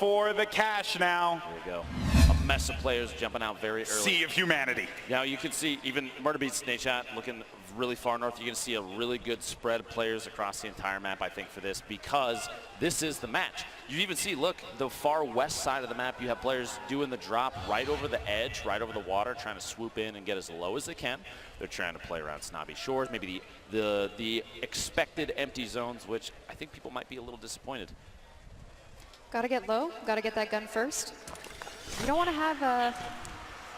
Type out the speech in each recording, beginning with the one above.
for the cash now. There we go. A mess of players jumping out very early. Sea of humanity. Now you can see even Murder Beats Nate Shot looking really far north. You can see a really good spread of players across the entire map, I think, for this, because this is the match. You even see, look, the far west side of the map, you have players doing the drop right over the edge, right over the water, trying to swoop in and get as low as they can. They're trying to play around Snobby Shores, maybe the expected empty zones, which I think people might be a little disappointed. Gotta get low, gotta get that gun first. You don't want to have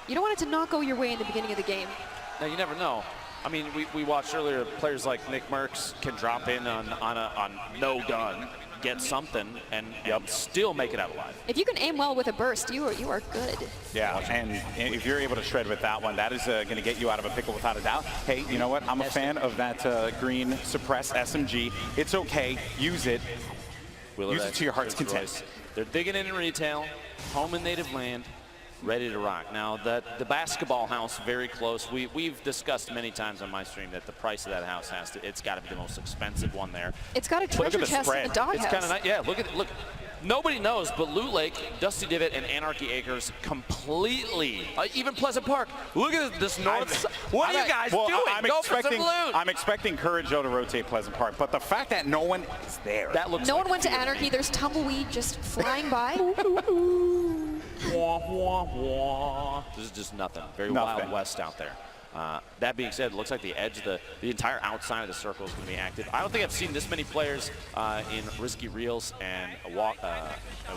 you don't want it to not go your way in the beginning of the game. Now you never know. I mean, we watched earlier players like Nick Merckx can drop in on no gun, get something, and still make it out alive. If you can aim well with a burst, you are good. Yeah, and if you're able to shred with that one, that is going to get you out of a pickle without a doubt. Hey, you know what? I'm a fan of that green suppress SMG. It's okay. Use it. Use it to your heart's content. They're digging in retail, home and native land, ready to rock. Now, the basketball house, very close. We've discussed many times on my stream that the price of that house it's got to be the most expensive one there. It's got a treasure chest in the doghouse. It's kind of nice. Yeah, look. Nobody knows, but Loot Lake, Dusty Divot, and Anarchy Acres completely, even Pleasant Park. Look at this north side. What are you guys doing? Go for some loot. I'm expecting Courage to rotate Pleasant Park, but the fact that no one is there. That looks no one went to Anarchy. There's tumbleweed just flying by. This is just nothing. Very Wild West out there. That being said, it looks like the edge, the entire outside of the circle is going to be active. I don't think I've seen this many players in Risky Reels and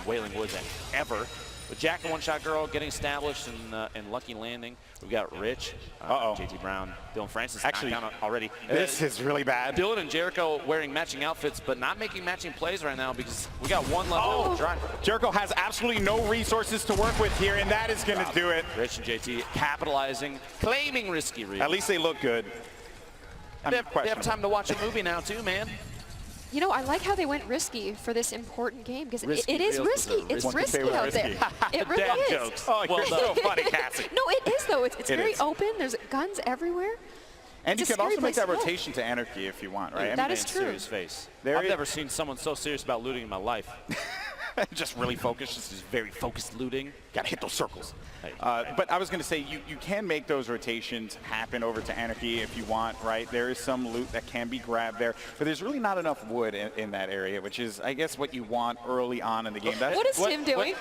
Wailing Woods ever. But Jack and One Shot Girl getting established in Lucky Landing. We've got Rich, JT Brown, Dylan Francis actually already. This is really bad. Dylan and Jericho wearing matching outfits, but not making matching plays right now because we got one left over to drive. Jericho has absolutely no resources to work with here, and that is going to do it. Rich and JT capitalizing, claiming Risky Reels. At least they look good. They have time to watch a movie now too, man. You know, I like how they went risky for this important game because it is risky. It's risky out there. It really is. Jokes. Oh, you're so funny, Cassie. No, it is though. It's very open. There's guns everywhere. And you can also make that rotation to Anarchy if you want, right? That is true. Serious face. I've never seen someone so serious about looting in my life. Just really focused. Just very focused looting. Got to hit those circles. But I was going to say, you can make those rotations happen over to Anarchy if you want, right? There is some loot that can be grabbed there, but there's really not enough wood in that area, which is, I guess, what you want early on in the game. What is Tim doing?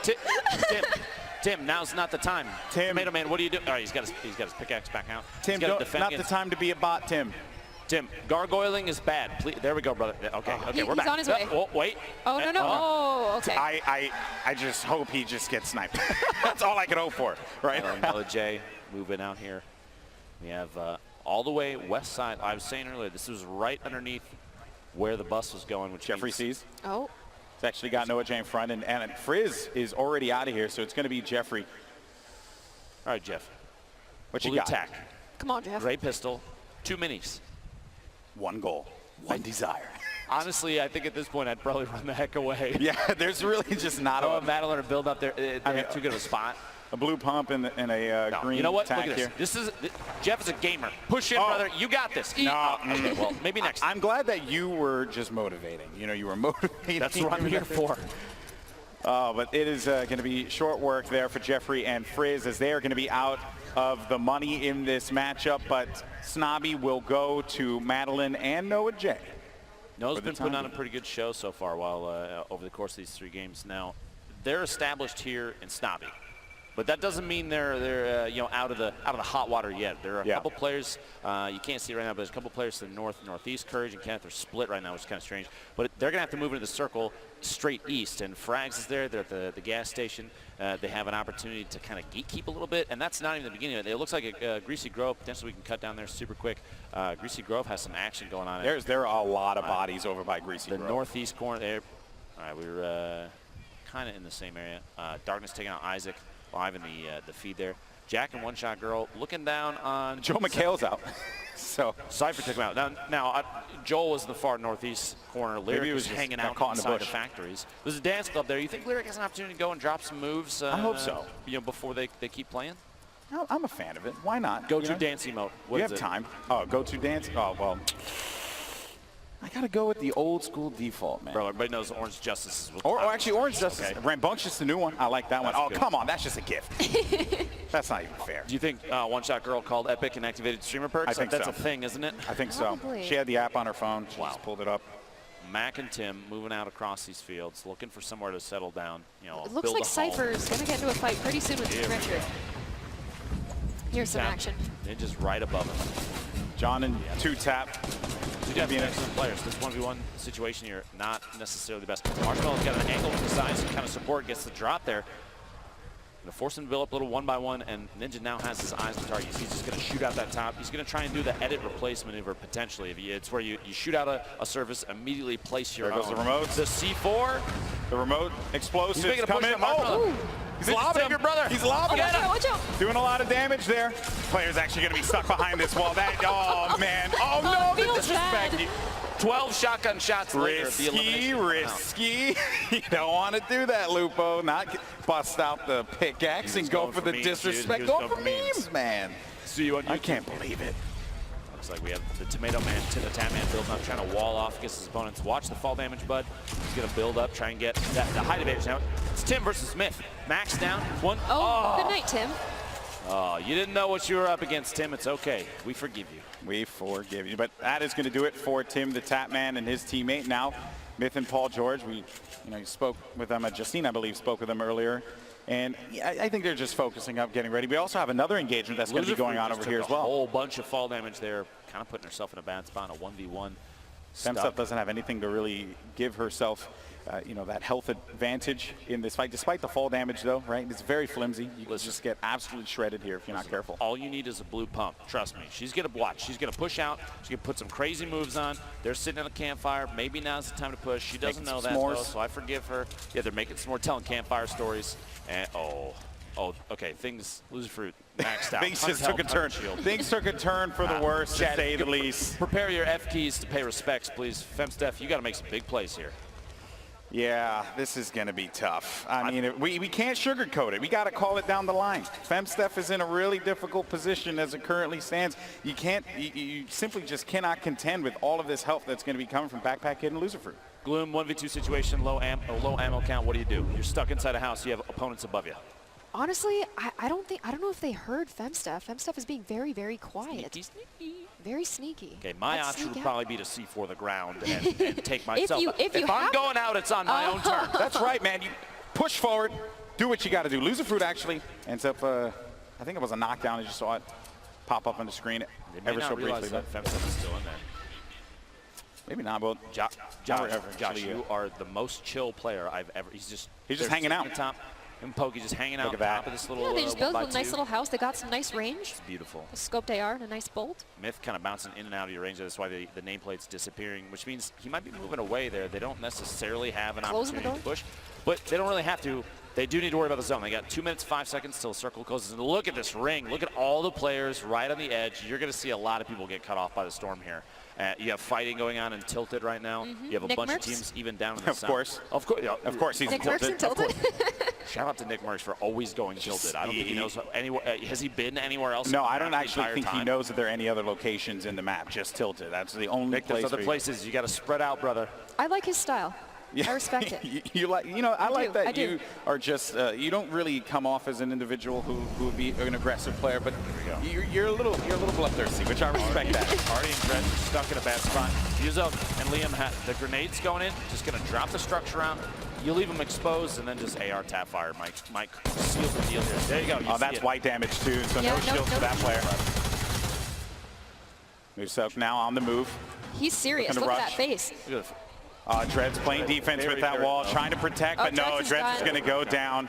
Tim, now's not the time. Tomato Man, what are you doing? All right, he's got his pickaxe back out. Tim, not the time to be a bot, Tim. Tim, gargoyling is bad. Please, there we go, brother. Okay, we're back. He's on his way. Oh, wait. Oh, no. Oh, okay. I just hope he just gets sniped. That's all I can hope for, right? Mellow J moving out here. We have all the way west side. I was saying earlier, this was right underneath where the bus was going, which Jeffrey sees. Oh. It's actually got Noah J in front, and Frizz is already out of here, so it's going to be Jeffrey. All right, Jeff. What you got? Attack. Come on, Jeff. Gray pistol, 2 minis. One goal, one desire. Honestly, I think at this point I'd probably run the heck away. Yeah, there's really just not a Madeline or build up there. They have too good of a spot. A blue pump and a green. You know what? Look at here. Jeff is a gamer. Push in, brother. You got this. No. Okay, well, maybe next. I'm glad that you were just motivating. You know, you were motivating. That's what I'm here for. But it is going to be short work there for Jeffrey and Frizz as they are going to be out of the money in this matchup. But Snobby will go to Madeline and Noah J. Noah's been putting on a pretty good show so far over the course of these 3 games. Now, they're established here in Snobby. But that doesn't mean they're out of the hot water yet. There are a couple players you can't see right now, but there's a couple players to the north, northeast. Courage and Kenneth are split right now, which is kind of strange. But they're gonna have to move into the circle straight east. And Frags is there. They're at the gas station. They have an opportunity to kind of gatekeep a little bit, and that's not even the beginning of it. It looks like a Greasy Grove. Potentially, we can cut down there super quick. Greasy Grove has some action going on. There are a lot of bodies over by Greasy Grove. The northeast corner there. All right, we were kind of in the same area. Darkness taking out Isaac. Live in the feed there. Jack and One Shot Girl looking down on Joe McHale's out. So Cypher took him out. Now Joel was in the far northeast corner. Lyric was hanging out inside the factories. There's a dance club there. You think Lyric has an opportunity to go and drop some moves? I hope so. Before they keep playing. No, I'm a fan of it. Why not? Go to dance emote. You have time. Oh, go to dance. Oh well. I got to go with the old school default, man. Bro, everybody knows Orange Justice is Or actually, Orange Justice. Okay. Rambunctious, the new one. I like that one. Oh, good. come on. That's just a gift. That's not even fair. Do you think One Shot Girl called Epic and activated streamer perks? I think That's so. a thing, isn't it? I think so. Probably. She had the app on her phone. She just pulled it up. Mac and Tim moving out across these fields, looking for somewhere to settle down. You know, It looks build like a home. Cypher's going to get into a fight pretty soon with Here we Richard. Here's some Tap. action. Ninja's right above him. John and 2-tap. You have excellent players. This 1v1 situation here, not necessarily the best. Marshmello's got an angle to the side, some kind of support, gets the drop there. Gonna force him to build up a little 1-by-1, and Ninja now has his eyes on the target. He's just gonna shoot out that top. He's gonna try and do the edit replace maneuver potentially. It's where you shoot out a surface, immediately place your There goes own. the remote. The C4. The remote explosives He's making a push coming. at Marshmello. He's Ninja's lobbing. bigger brother. He's lobbing. Get him. Watch out. Doing a lot of damage there. Player's actually going to be stuck behind this wall. Oh, man. Oh, no. it The feels bad. disrespect. 12 shotgun shots later. The Risky, elimination. risky. You don't want to do that, Lupo. Not bust out the pickaxe He was and go going for for the memes, dude. disrespect. He was Go going for for memes. memes, man. See you on YouTube. I can't believe it. Looks like we have the Tomato Man to the Tap Man building up, trying to wall off against his opponents. Watch the fall damage, bud. He's going to build up, try and get the height advantage. Now, it's Tim versus Smith. Max down. One. Oh, good night, Tim. Oh, you didn't know what you were up against, Tim. It's okay. We forgive you. We forgive you. But that is going to do it for Tim, the Tap Man, and his teammate. Now, Myth and Paul George, you spoke with them. Justine, I believe, spoke with them earlier. And I think they're just focusing up, getting ready. We also have another engagement that's going to be going on over here as well. A whole bunch of fall damage there, kind of putting herself in a bad spot, a 1v1. Femstuff doesn't have anything to really give herself, that health advantage in this fight. Despite the fall damage, though, right? It's very flimsy. You can just get absolutely shredded here if you're not careful. All you need is a blue pump. Trust me. She's going to watch. She's going to push out. She's going to put some crazy moves on. They're sitting at a campfire. Maybe now's the time to push. She doesn't know that, though, so I forgive her. Yeah, they're making some more telling campfire stories. And, okay. Things, lose fruit, maxed out. Things just took a turn. Things took a turn for the worse, to say the least. Prepare your F keys to pay respects, please. Femsteph, you got to make some big plays here. Yeah, this is going to be tough. I mean, we can't sugarcoat it. We got to call it down the line. Femsteph is in a really difficult position as it currently stands. You simply just cannot contend with all of this help that's going to be coming from Backpack Kid and Loser Fruit. Gloom, 1v2 situation, low ammo count. What do you do? You're stuck inside a house. You have opponents above you. Honestly, I don't know if they heard Femstuff. Femstuff is being very, very quiet. Sneaky. Very sneaky. Okay, my Let's option sneak would out. probably be to C4 the ground and take myself. If I'm going out, it's on my own turn. That's right, man. You push forward, do what you got to do. Loser Fruit actually ends up, I think it was a knockdown. You just saw it pop up on the screen They may ever not so realize briefly. that Femsteph is still in there. Maybe not, but Josh, actually, you are the most chill player I've ever. He's just hanging out. At the top. And Pokey just hanging out Look on at top that. of this little. Yeah, they just built a 1x2. nice little house. They got some nice range. It's beautiful. A scoped AR and a nice bolt. Myth kind of bouncing in and out of your range. That's why the nameplate's disappearing, which means he might be moving away there. They don't necessarily have an Closing the opportunity to door? push, but they don't really have to. They do need to worry about the zone. They got 2 minutes, 5 seconds till the circle closes. And look at this ring. Look at all the players right on the edge. You're going to see a lot of people get cut off by the storm here. You have fighting going on in Tilted right now. You have a Nick bunch Merckx? of teams even down in the Of south. course. Of course. Yeah, of course he's Nick in Merckx in Tilted. Shout out to Nick Merckx for always going Tilted. I don't think he knows anywhere. Has he been anywhere else? No, in the I don't map the actually entire think he time? knows that there are any other locations in the map, just Tilted. That's the only Nick, place. there's other places. You got to spread out, brother. I like his style. I respect it. I like that do. you are just, you don't really come off as an individual who would be an aggressive player, but you're a little bloodthirsty, which I respect that. Artie and Dredge stuck in a bad spot. Yuzo and Liam had the grenades going in, just going to drop the structure out. You leave them exposed and then just AR tap fire. Mike seals the deal here. There you go. Oh, that's white damage too, so Yeah, no no shield for that shield. player. Musok now on the move. He's serious. Looking Look to at that face. Look at Dred's playing defense with that wall, trying to protect, but no, Dred's is Dred's is done. going to go down.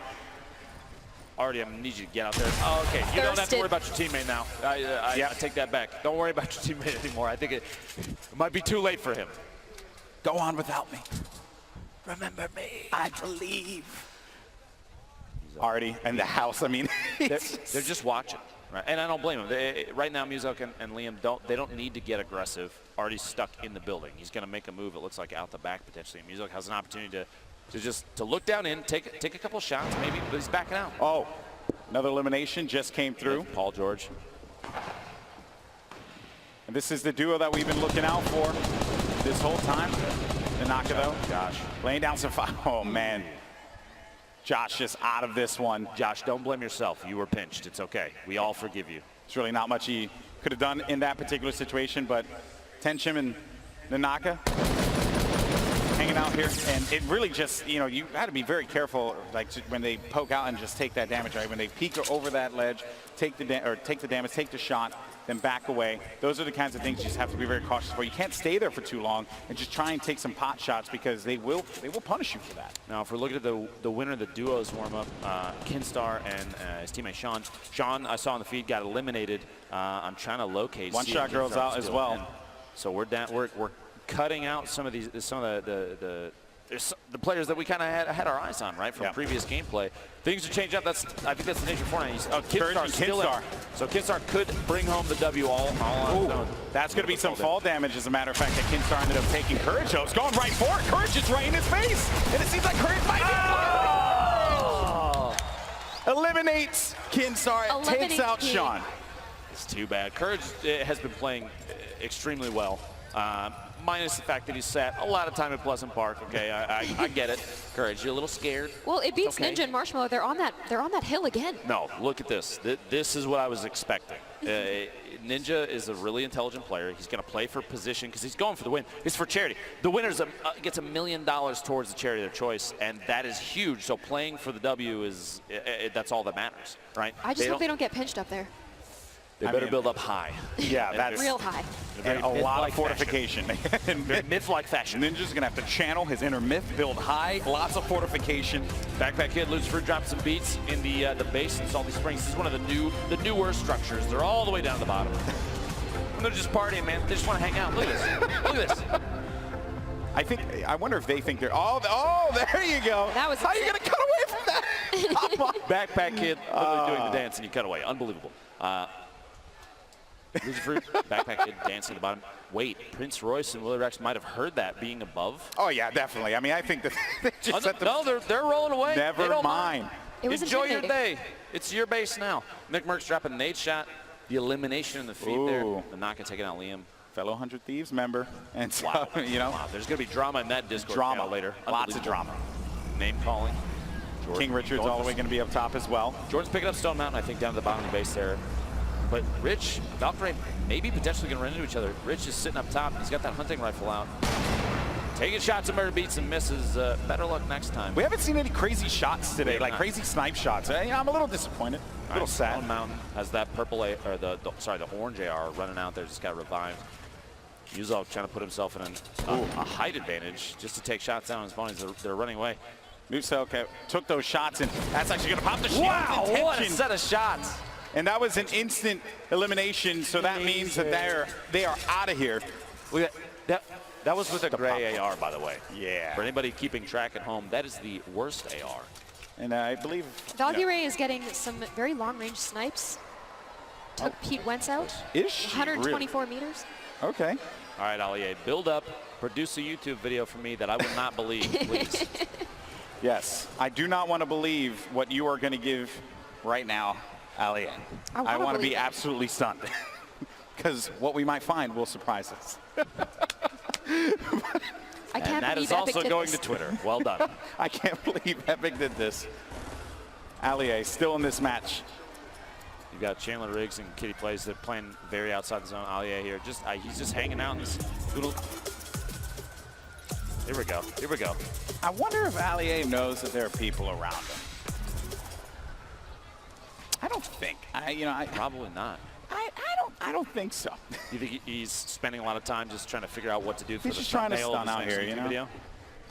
Artie, I'm going to need you to get out there. Oh, okay. You don't have to Thirsted. worry about your teammate now. I take that back. Don't worry about your teammate anymore. I think it might be too late for him. Go on without me. Remember me. I believe. Artie and the house, I mean. They're just watching. Right, and I don't blame them. Right now, Musok and Liam don't need to get aggressive. Artie's stuck in the building. He's going to make a move. It looks like out the back potentially. Musok has an opportunity to look down in, take a couple shots maybe, but he's backing out. Oh, another elimination just came through. Paul George. And this is the duo that we've been looking out for. this whole time. Nanaka, though. Josh. Laying down some fire. Oh, man. Josh just out of this one. Josh, don't blame yourself. You were pinched. It's okay. We all forgive you. There's really not much he could have done in that particular situation, but Tenchim and Nanaka hanging out here, and it really just, you know, you got to be very careful, like when they poke out and just take that damage, right? When they peek over that ledge, take the damage, take the shot, then back away. Those are the kinds of things you just have to be very cautious for. You can't stay there for too long and just try and take some pot shots because they will punish you for that. Now, if we're looking at the winner of the duos warm-up, Kinstar and his teammate Sean. Sean, I saw on the feed, got eliminated. I'm trying to locate. One-shot girls out as well. So we're down. We're cutting out some of the players that we kind of had our eyes on, right, from previous gameplay. Things are changing up. I think that's the nature of Fortnite. Kinstar still in. So Kinstar could bring home the W all on his own. That's going to be some fall damage, as a matter of fact, that Kinstar ended up taking. Courage, though, is going right for it. Courage is right in his face. And it seems like Courage might be eliminates Kinstar, takes out Sean. It's too bad. Courage has been playing extremely well. Minus the fact that he sat a lot of time at Pleasant Park. Okay, I get it. Courage, you're a little scared. Well, it beats Ninja and MARSHMELLO. They're on that hill again. No, look at this. This is what I was expecting. Ninja is a really intelligent player. He's going to play for position because he's going for the win. It's for charity. The winner gets $1 million towards the charity of their choice, and that is huge. So playing for the W is that's all that matters, right? I just hope they don't get pinched up there. They better build up high. Yeah, that's real high. And a lot of fortification. Myth-like fashion. Ninja's gonna have to channel his inner myth, build high, lots of fortification. Backpack Kid, Lucifer dropped some beats in the base in Salty Springs. This is one of the newer structures. They're all the way down to the bottom. And they're just partying, man. They just want to hang out. Look at this. Look at this. I wonder if they think they're. Oh, there you go. That was. How are you gonna cut away from that? Backpack Kid literally doing the dance, and you cut away. Unbelievable. Lucifer, Backpack Kid dancing at the bottom. Wait, Prince Royce and Willie Rex might have heard that being above. Oh yeah, definitely. I mean, I think that they just they're rolling away. Never mind. Enjoy your day. It's your base now. Nick Merckx dropping a nade shot. The elimination in the feed there. Nanaka taking out Liam. Fellow 100 Thieves member. And so, wow. you know. Wow. There's going to be drama in that Discord channel later. Lots of drama. Name calling. King Richard's all the way going to be up top as well. Jordan's picking up Stone Mountain, I think, down to the bottom of the base there. But Rich, Valkyrie, maybe potentially going to run into each other. Rich is sitting up top. He's got that hunting rifle out. Taking shots at murder beats and misses. Better luck next time. We haven't seen any crazy shots today, like crazy snipe shots. I'm a little disappointed. A little sad. Stone Mountain has that purple, or the orange AR running out there. Just got revived. Yuzov trying to put himself in a height advantage just to take shots down on his opponents. They're running away. Nuselka took those shots, and that's actually going to pop the shield. Wow, what a set of shots. And that was an instant elimination, so that means that they are out of here. That was with a gray AR, by the way. Yeah. For anybody keeping track at home, that is the worst AR. And I believe Valkyrie is getting some very long-range snipes. Took Pete Wentz out. Is she 124 meters. Okay. All right, Allier, build up. Produce a YouTube video for me that I will not believe, please. Yes. I do not want to believe what you are going to give right now, Allier. I want to be absolutely stunned. Because what we might find will surprise us. I can't and that believe is also Epic going to Twitter. Well done. I can't believe Epic did this. Allier still in this match. You've got Chandler Riggs and Kitty Plays. They're playing very outside the zone. Allier here. He's just hanging out in this little. Here we go. Here we go. I wonder if Allier knows that there are people around him. I don't think. Probably not. I don't think so. You think he's spending a lot of time just trying to figure out what to do for the just trying to stun out here, video?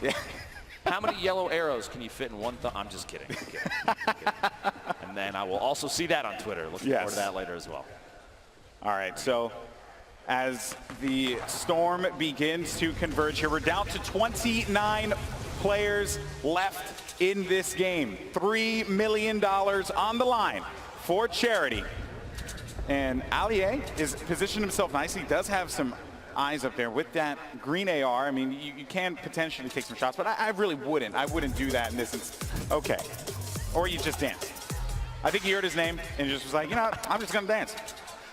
Yeah. How many yellow arrows can you fit in one thumb? I'm just kidding. I'm kidding. And then I will also see that on Twitter. Looking forward to that later as well. All right, so as the storm begins to converge here, we're down to 29 players left in this game. $3 million on the line for charity. And Allier is positioned himself nicely. He does have some eyes up there with that green AR. I mean, you can potentially take some shots, but I really wouldn't. I wouldn't do that in this instance. Okay. Or you just dance. I think he heard his name and just was like, you know what? I'm just going to dance.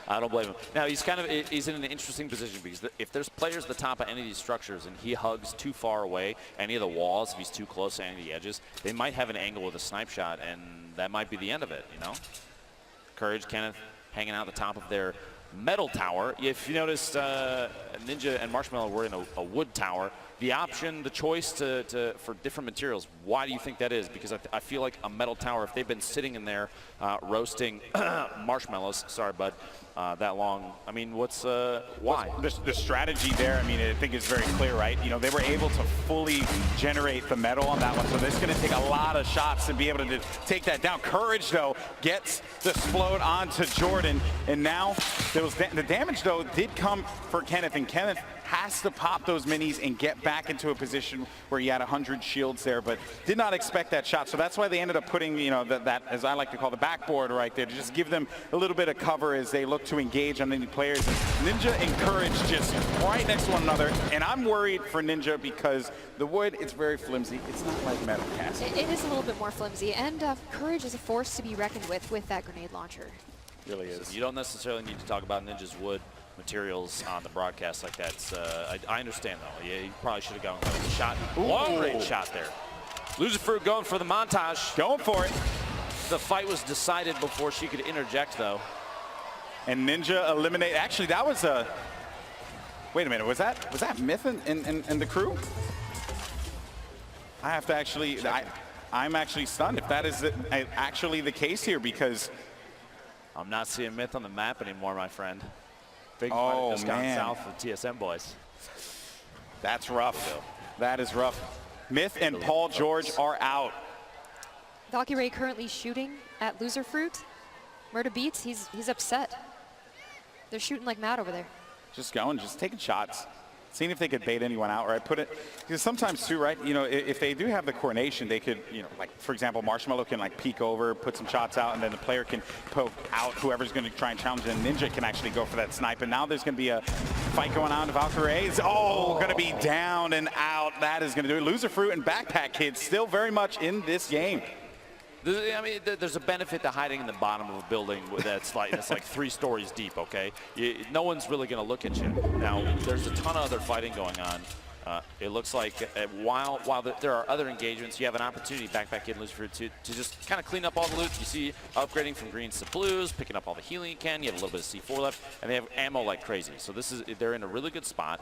I don't blame him. Now, he's in an interesting position because if there's players at the top of any of these structures and he hugs too far away, any of the walls, if he's too close to any of the edges, they might have an angle with a snipe shot, and that might be the end of it, you know? Courage, Kenneth, hanging out at the top of their metal tower. If you noticed, Ninja and Marshmello were in a wood tower. The option, the choice for different materials, why do you think that is? Because I feel like a metal tower, if they've been sitting in there roasting marshmallows, sorry, bud, that long, I mean, why? The strategy there, I mean, I think is very clear, right? You know, they were able to fully generate the metal on that one, so this is going to take a lot of shots to be able to take that down. Courage, though, gets the explode onto Jordan, and now the damage, though, did come for Kenneth, and Kenneth has to pop those minis and get back into a position where he had 100 shields there, but did not expect that shot. So that's why they ended up putting, you know, that as I like to call the backboard right there, to just give them a little bit of cover as they look to engage on any players. And Ninja and Courage just right next to one another. And I'm worried for Ninja because the wood, it's very flimsy. It's not like metal cast. It is a little bit more flimsy, and Courage is a force to be reckoned with that grenade launcher. Really is. So you don't necessarily need to talk about Ninja's wood materials on the broadcast like that. I understand, though. Yeah, you probably should have gone with a shot. Long-range shot there. Loserfruit going for the montage. Going for it. The fight was decided before she could interject, though. And Ninja eliminate. Actually, that was a. Wait a minute. Was that Myth in the crew? I have to actually. I'm actually stunned if that is actually the case here, because I'm not seeing Myth on the map anymore, my friend. Big oh, fight just gone man. south for TSM boys. That's rough. That is rough. Myth and Paul George are out. Valkyrie currently shooting at Loserfruit. Murder Beats, he's upset. They're shooting like mad over there. Just going, just taking shots. Seeing if they could bait anyone out, right? Put it, because sometimes too, right? You know, if they do have the coordination, they could, you know, like for example, Marshmello can like peek over, put some shots out, and then the player can poke out whoever's going to try and challenge, and Ninja can actually go for that snipe. And now there's going to be a fight going on. Valkyrie is going to be down and out. That is going to do it. Loserfruit and Backpack Kids still very much in this game. I mean, there's a benefit to hiding in the bottom of a building that's like 3 stories deep, okay? No one's really going to look at you. Now, there's a ton of other fighting going on. It looks like while there are other engagements, you have an opportunity, Backpack Kid and Loserfruit, to just kind of clean up all the loot. You see upgrading from greens to blues, picking up all the healing you can. You have a little bit of C4 left, and they have ammo like crazy. So they're in a really good spot,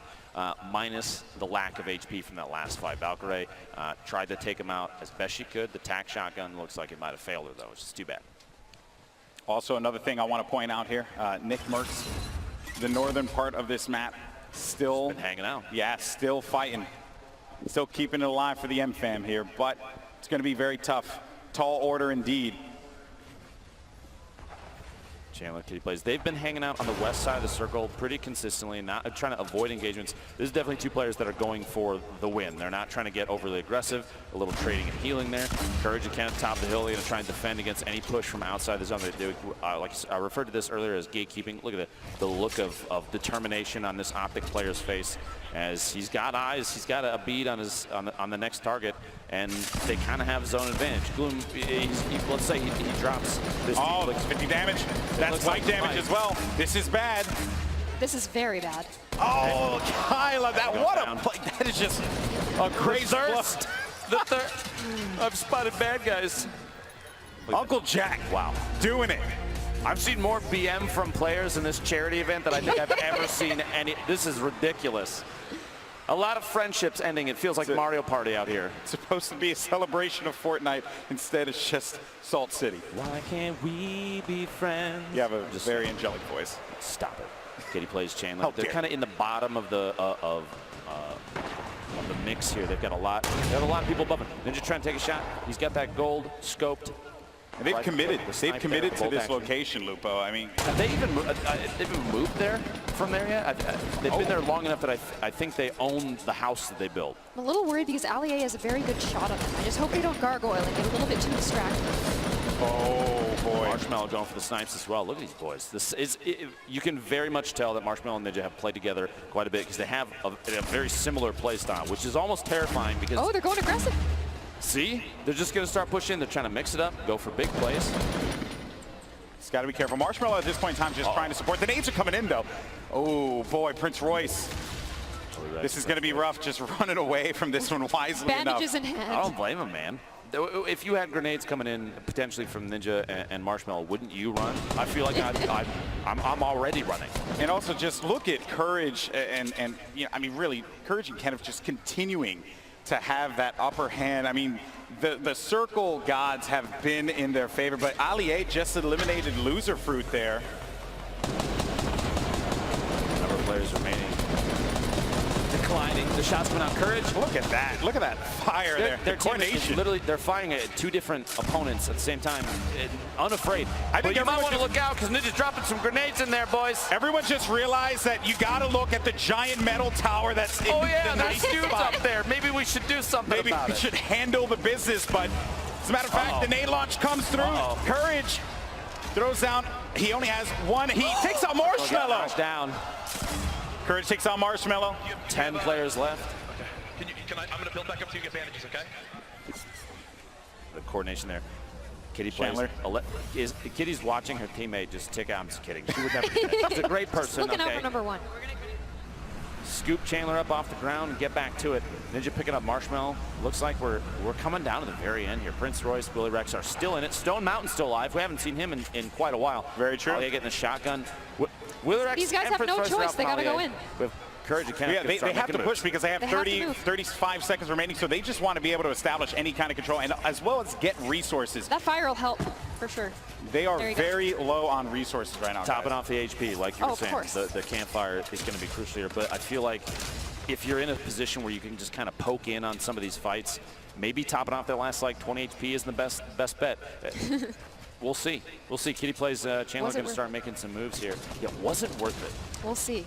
minus the lack of HP from that last fight. Valkyrie tried to take him out as best she could. The tac shotgun looks like it might have failed her, though, which is too bad. Also, another thing I want to point out here, Nick Merckx, the northern part of this map, still been hanging out. Yeah, still fighting. Still keeping it alive for the M-Fam here, but it's going to be very tough. Tall order indeed. Chandler Kitty plays. They've been hanging out on the west side of the circle pretty consistently, not trying to avoid engagements. This is definitely 2 players that are going for the win. They're not trying to get overly aggressive. A little trading and healing there. Courage and Kenneth top of the hill. They're going to try and defend against any push from outside the zone. Like I referred to this earlier as gatekeeping. Look at the look of determination on this Optic player's face, as he's got eyes. He's got a bead on the next target, and they kind of have zone advantage. Gloom, let's say he drops this. Oh, it's 50 damage. That's white damage as well. This is bad. This is very bad. Oh, Kyla, what a play. That is just a crazy thirst. The third. I've spotted bad guys. Uncle Jack, wow, doing it. I've seen more BM from players in this charity event than I think I've ever seen any. This is ridiculous. A lot of friendships ending. It feels like Mario Party out here. It's supposed to be a celebration of Fortnite. Instead, it's just Salt City. Why can't we be friends? You have a very angelic voice. Stop it. Kitty plays Chandler. They're kind of in the bottom of the mix here. They've got a lot. They have a lot of people above him. Ninja trying to take a shot. He's got that gold scoped. And they've committed. They've committed to this location, Lupo. I mean, have they even moved there from there yet? They've been there long enough that I think they own the house that they built. I'm a little worried because Allier has a very good shot on them. I just hope they don't gargoyle and get a little bit too distracted. Oh boy! Marshmello going for the snipes as well. Look at these boys. You can very much tell that Marshmello and Ninja have played together quite a bit because they have a very similar play style, which is almost terrifying because. Oh, they're going aggressive. See? They're just going to start pushing. They're trying to mix it up, go for big plays. He's got to be careful. Marshmello at this point in time just trying to support. The nades are coming in, though. Oh, boy, Prince Royce. This is going to be rough, just running away from this one wisely Bandages enough. in hand. I don't blame him, man. If you had grenades coming in potentially from Ninja and Marshmello, wouldn't you run? I feel like I'm already running. And also just look at Courage and you know, I mean, really, Courage and Kenneth just continuing to have that upper hand. I mean, the circle gods have been in their favor, but Ali just eliminated Loser Fruit there. Number of players remaining. Declining. The shots coming out. Courage. Look at that. Look at that fire there. Their The team is coordination. literally, they're firing at 2 different opponents at the same time. Unafraid. I think you might everyone want to look out because Ninja's dropping some grenades in there, boys. Everyone just realized that you got to look at the giant metal tower that's in Oh yeah, the there's nice dudes spot. up there. Maybe we should do something Maybe about we it. should handle the business, but as a matter of fact, the nade launch comes through. Courage throws down. He only has one. He takes out Marshmello. Down. Courage takes out Marshmello. 10 players left. Okay. I'm going to build back up so you get bandages, okay? The coordination there. Kitty Chandler. plays. Kitty's watching her teammate just tick out. I'm just kidding. She would never do that. She's a great person. Looking out Okay. for number 1. Scoop Chandler up off the ground and get back to it. Ninja picking up Marshmello. Looks like we're coming down to the very end here. Prince Royce, Billy Rex are still in it. Stone Mountain's still alive. We haven't seen him in quite a while. Very true. They getting the shotgun. Willy Rex These guys and have Prince no Royce are choice. out They for gotta go Ali. in. With Courage and Kenneth. Yeah, they have to push because they have They have to 30, move. 35 seconds remaining, so they just want to be able to establish any kind of control and as well as get resources. That fire will help, for sure. They are There you go. very low on resources right now. Topping guys. off the HP, like you were Oh, of saying. course. The campfire is going to be crucial here. But I feel like if you're in a position where you can just kind of poke in on some of these fights, maybe topping off that last like 20 HP isn't the best bet. We'll see. We'll see. Kitty plays Chandler's going to start making some moves here. It wasn't worth it. We'll see.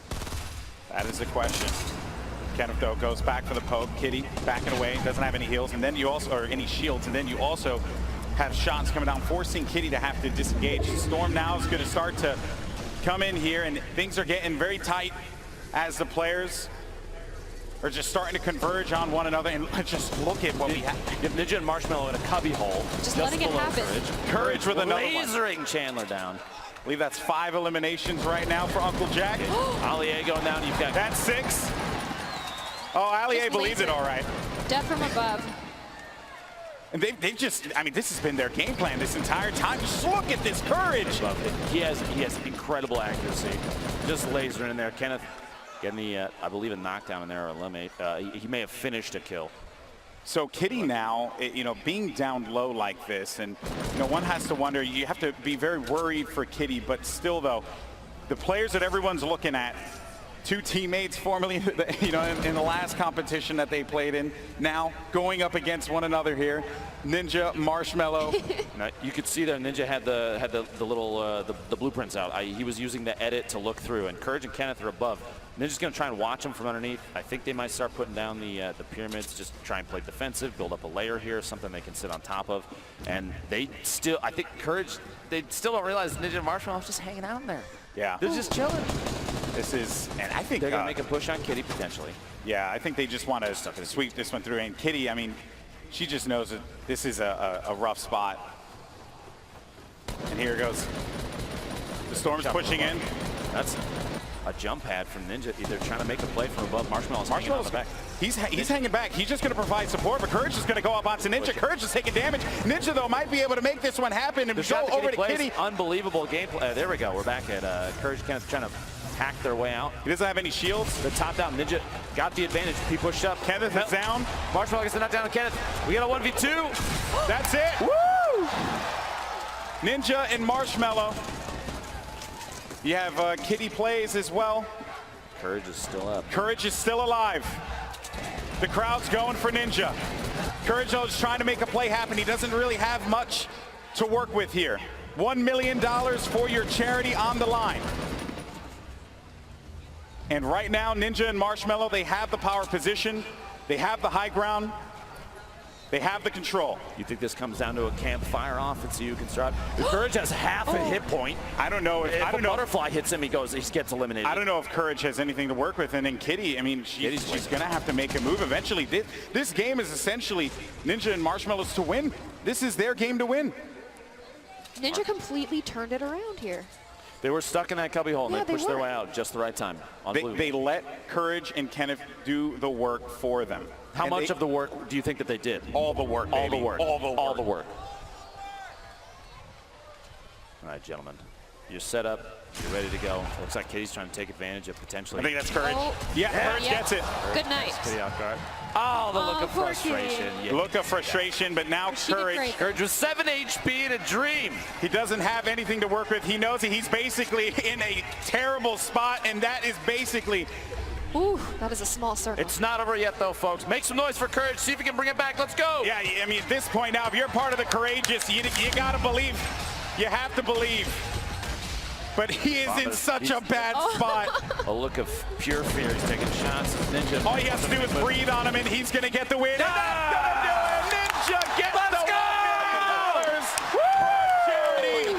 That is the question. Kenneth, though, goes back for the poke. Kitty backing away, doesn't have any heals, and then you also, or any shields, and then you also have shots coming down, forcing Kitty to have to disengage. Storm now is going to start to come in here, and things are getting very tight as the players are just starting to converge on one another. And let's just look at what we have. Ninja and Marshmello in a cubby hole. Just letting it below happen. Courage with another one. Lasering Chandler down. I believe that's 5 eliminations right now for Uncle Jack. Ali going down. You've got That's 6. Oh, Ali Just believes it laser. all right. Death from above. And they've just, I mean, this has been their game plan this entire time. Just look at this Courage. He has incredible accuracy. Just lasering in there. Kenneth getting the, I believe, a knockdown in there or eliminate. He may have finished a kill. So Kitty now, you know, being down low like this, and, you know, one has to wonder, you have to be very worried for Kitty, but still, though, the players that everyone's looking at, 2 teammates formerly, you know, in the last competition that they played in, now going up against one another here. Ninja, Marshmello. Now, you could see there Ninja had the little the blueprints out. He was using the edit to look through, and Courage and Kenneth are above. Ninja's going to try and watch him from underneath. I think they might start putting down the pyramids, just try and play defensive, build up a layer here, something they can sit on top of. And they still, I think Courage, they still don't realize Ninja and Marshmello is just hanging out in there. Yeah. They're just chilling. This is, and I think They're going to make a push on Kitty potentially. yeah, I think they just want to sweep this one through. And Kitty, I mean, she just knows that this is a rough spot. And here it goes. The Storm's pushing in. That's a jump pad from Ninja, either trying to make a play from above. Marshmellow's hanging on the back. He's hanging back. He's just going to provide support, but Courage is going to go up onto Ninja. Courage is taking damage. Ninja, though, might be able to make this one happen and go over to Kitty. Unbelievable gameplay. There we go. We're back at Courage Kenneth trying to hack their way out. He doesn't have any shields. The top down Ninja got the advantage. He pushed up. Kenneth is down. Marshmello gets the knockdown on Kenneth. We got a 1v2. That's it. Woo! Ninja and Marshmello. You have Kitty plays as well. Courage is still up. Courage is still alive. The crowd's going for Ninja. Courage is trying to make a play happen. He doesn't really have much to work with here. $1 million for your charity on the line. And right now, Ninja and Marshmello, they have the power position. They have the high ground. They have the control. You think this comes down to a campfire offense so you can start? If Courage has half a hit point. I don't know. If a butterfly hits him, he gets eliminated. I don't know if Courage has anything to work with. And then Kitty, I mean, she's going to have to make a move eventually. This game is essentially Ninja and Marshmello's to win. This is their game to win. Ninja completely turned it around here. They were stuck in that cubby hole, and Yeah, they pushed their were. way out just the right time. They let Courage and Kenneth do the work for them. How And much of the work do you think that they did? All the work, All baby. the work. All the work. All the work. All right, gentlemen. You're set up. You're ready to go. Looks like Kitty's trying to take advantage of potentially. I think that's Courage. Oh. Yeah, Courage gets it. Good night. Kitty off guard. Oh, the look of poor frustration. Kitty. Yeah. Look of frustration, but now She did Courage. great. Courage with 7 HP and a dream. He doesn't have anything to work with. He knows that he's basically in a terrible spot, and that is basically. Ooh, that is a small circle. It's not over yet, though, folks. Make some noise for Courage. See if we can bring it back. Let's go. Yeah, I mean, at this point now, if you're part of the courageous, you got to believe. You have to believe. But he is in such a bad spot. A look of pure fear. He's taking shots. Ninja. All he has to do is breathe on him, and he's going to get the win. And that's going to do it. Ninja gets the $1 million charity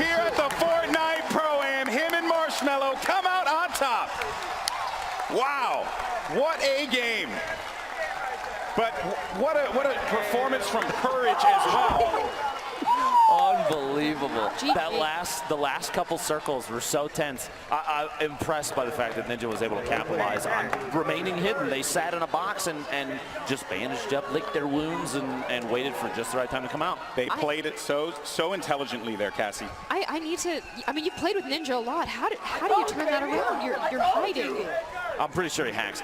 here at the Fortnite Pro-Am. Him and Marshmello come out on top. Wow, what a game. But what a performance from Courage as well. Unbelievable. GG. The last couple circles were so tense. I'm impressed by the fact that Ninja was able to capitalize on remaining hidden. They sat in a box and just bandaged up, licked their wounds, and waited for just the right time to come out. They played it so intelligently there, Cassie. I need to. I mean, you played with Ninja a lot. How do you turn that around? You're hiding. I'm pretty sure he hacks.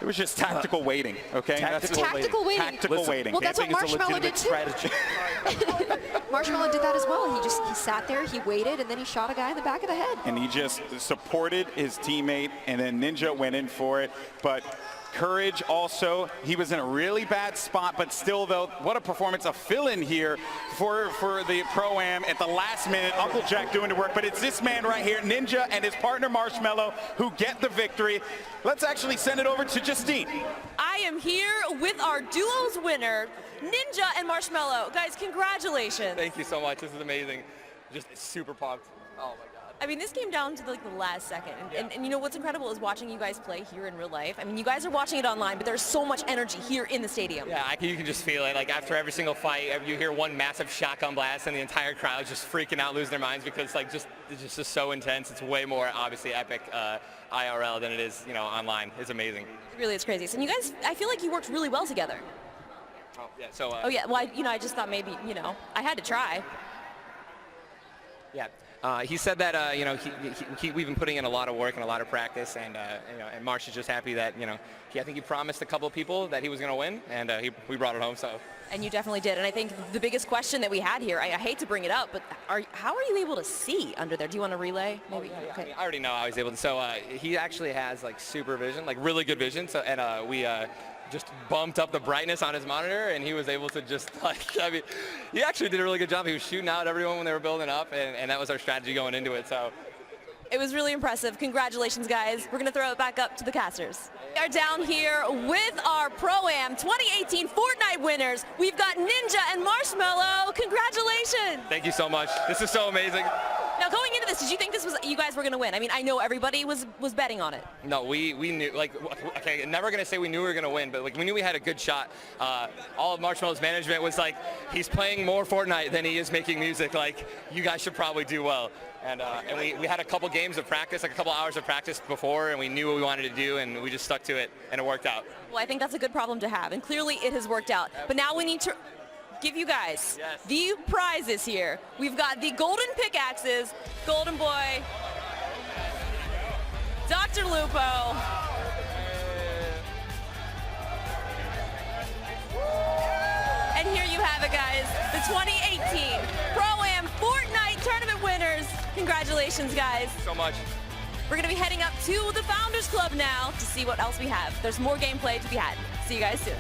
It was just tactical waiting, okay? Tactical waiting. Tactical waiting. Well, that's what Camping is a Marshmello did legitimate too. strategy. Marshmello did that as well. He sat there, he waited, and then he shot a guy in the back of the head. And he just supported his teammate, and then Ninja went in for it. But Courage also, he was in a really bad spot, but still, though, what a performance, a fill-in here for the Pro-Am at the last minute. Uncle Jack doing the work, but it's this man right here, Ninja, and his partner Marshmello, who get the victory. Let's actually send it over to Justine. I am here with our duos winner, Ninja and Marshmello. Guys, congratulations. Thank you so much. This is amazing. Just super pumped. Oh my God. I mean, this came down to the last second. And you know what's incredible is watching you guys play here in real life. I mean, you guys are watching it online, but there's so much energy here in the stadium. Yeah, you can just feel it. Like after every single fight, you hear one massive shotgun blast and the entire crowd just freaking out, losing their minds because it's just so intense. It's way more obviously epic IRL than it is, online. It's amazing. Really, it's crazy. So you guys, I feel like you worked really well together. Oh yeah. So. Oh yeah. Well, I just thought maybe, I had to try. Yeah. He said that we've been putting in a lot of work and a lot of practice, and and Marsh is just happy that I think he promised a couple of people that he was going to win, and we brought it home. So. And you definitely did. And I think the biggest question that we had here, I hate to bring it up, but how are you able to see under there? Do you want to relay? Maybe. Oh, yeah. Okay. I mean, I already know how he's able to. So he actually has super vision, really good vision. So and we. Just bumped up the brightness on his monitor, and he was able to just he actually did a really good job. He was shooting out everyone when they were building up, and that was our strategy going into it. So it was really impressive. Congratulations, guys. We're going to throw it back up to the casters. We are down here with our Pro-Am 2018 Fortnite winners. We've got Ninja and Marshmello. Congratulations. Thank you so much. This is so amazing. Now, going into this, did you think you guys were going to win? I mean, I know everybody was betting on it. No, we knew, okay, never going to say we knew we were going to win, but we knew we had a good shot. All of Marshmello's management was like, he's playing more Fortnite than he is making music. You guys should probably do well. And we had a couple games of practice, a couple hours of practice before, and we knew what we wanted to do, and we just stuck to it, and it worked out. Well, I think that's a good problem to have, and clearly it has worked out. But now we need to give you guys the prizes here. We've got the golden pickaxes, Golden Boy, Dr. Lupo, and here you have it, guys, the 2018 Pro-Am Fortnite Tournament winners. Congratulations, guys. Thank you so much. We're going to be heading up to the Founders Club now to see what else we have. There's more gameplay to be had. See you guys soon.